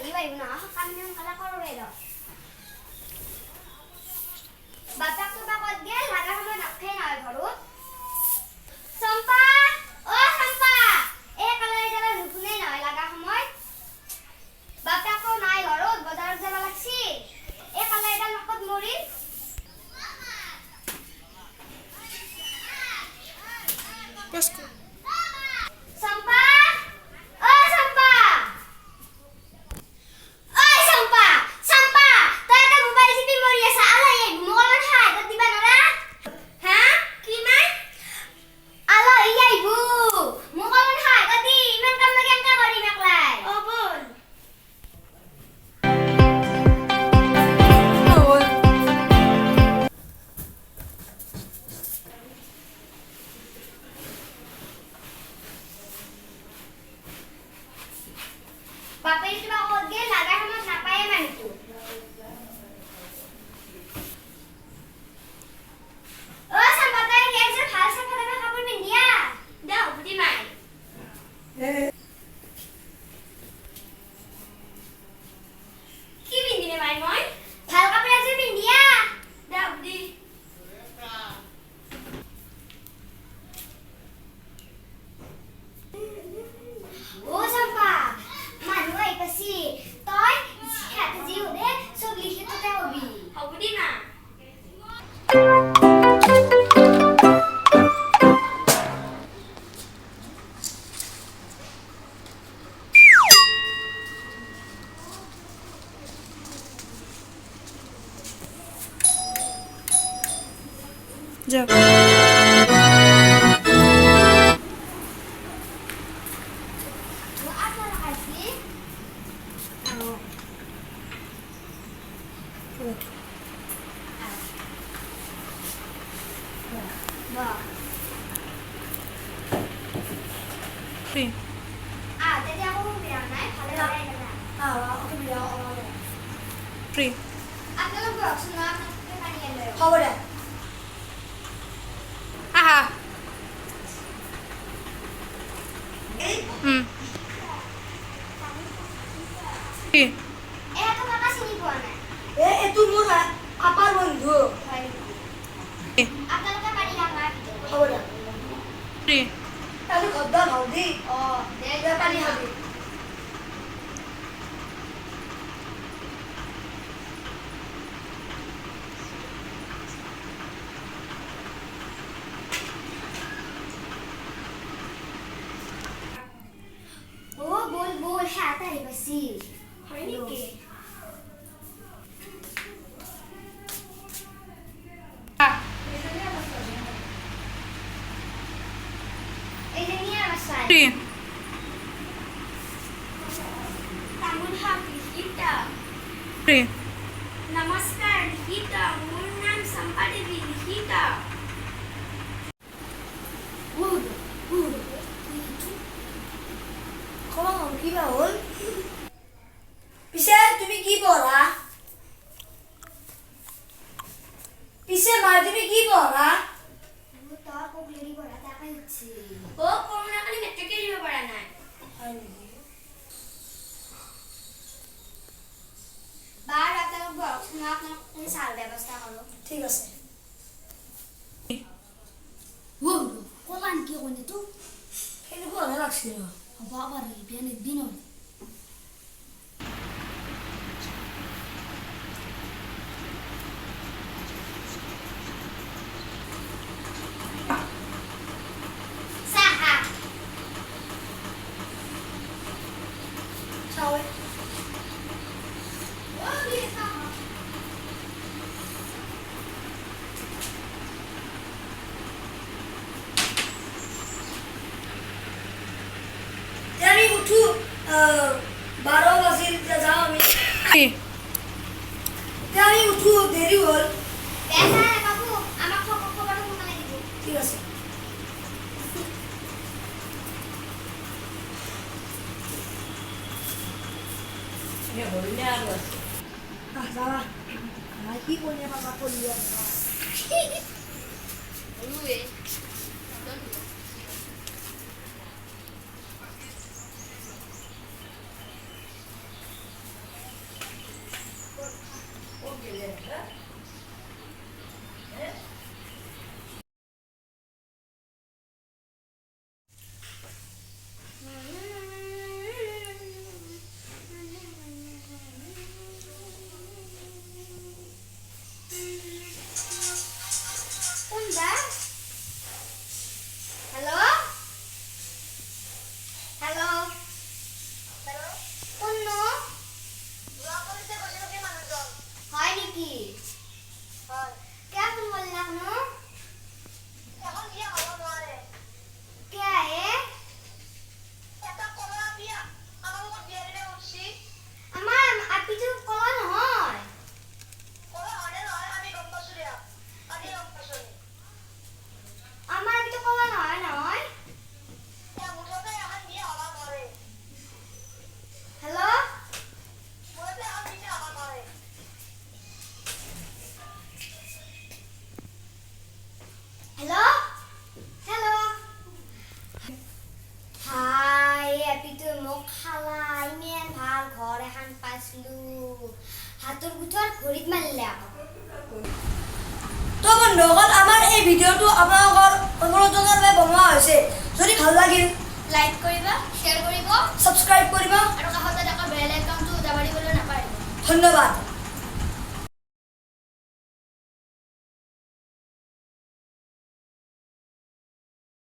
জলদি পাৰিব না কাম সোনকালে কৰোৱে ৰ বাটাক কিবা কত গেল লাগা সময় নাখাই না ঘৰত চম্পা ও চম্পা এ কালে যাবা নুশুনে না লাগা সময় বাটাকো নাই ঘৰত বজাৰত যাবা লাগছি এ কালে এটা নকত মৰি Pesco. বাপের কিবা কত গেল লাগা সময় নাপায় মানিতো ও সম্পাদাই কে যে ভাল সম্পাদাই কাপড় পিন্ধিয়া দাও বুটি মাই কি পিন্ধিনে মাই মই ভাল কাপড় আছে পিন্ধিয়া দাও বুটি ও সম্পা মানুহ আইপাছি তই খেতে যি হদে সব লিখি তোতে হবি হবদি না যাও Free. jadi aku bilang naik, kalau naik kena. aku bilang orang Free. Aku lo gak senang kekanian lo. How about Aha. Free. Aku kakak sini buana. itu murah apa bangdu Aku lo kan padi yang lagi. how about Free. tadi khadar haudi Oh, dia padi haudi oh bol hat ay basi. Hari ni ke Ini ni apa sah? Free. Tamun hak kita. Free. Namaskar kita. মোৰ নাম চম্পা দেৱী লিখিতা। Kau kiba hol পিছে তুমি কি পঢ়া পিছে মা তুমি কি পঢ়া তোৰ পগলি পঢ়া তাকে উঠছি। ও কৰোনা কালি মেট্ৰিকে দিব পাৰা নাই বাৰ আপোনালোক বয়স শুনা আপোনালোক চাল ব্যৱস্থা কৰো। ঠিক আছে কলান কি কইনে তো কেনেকুৱা হলে লাগছিল বাবা রে বিয়ানে দিনল সাহা চাও ও দিয়ে সাহা আমি উঠু 12 বাজিল যাও আমি Free. আমি উঠু দেরি হল পেছা বাবু আমাক খবৰটো সোনকালে দিব। ঠিক আছে যাবা কি কোনে বাবা কলিয়া ওয়ে হেল্ল' কোননো হয় নেকি কিয় ফোন কৰিলা নো কিয় আহে আমাৰ আপিটো কলা নহয় আমাৰ আপিটো কলা নহয় নহয় হেল্ল' হেল্ল' হেল্ল' হাই এপিটো মোক খালা ইমান ভাল ঘৰ এখন পাইছিলো হাতৰ গুঠৰ ঘড়ীত মাৰিলে আকৌ তো বন্ধুসকল আমাৰ এই ভিডিঅ'টো আপোনালোকৰ মনোৰঞ্জনৰ বাবে বনোৱা হৈছে যদি ভাল লাগিল লাইক কৰিবা শ্বেয়াৰ কৰিব ছাবস্ক্ৰাইব কৰিব আৰু কাষতে থকা বেল আইকনটো দাবাৰিবলৈ নাপাহৰিব ধন্যবাদ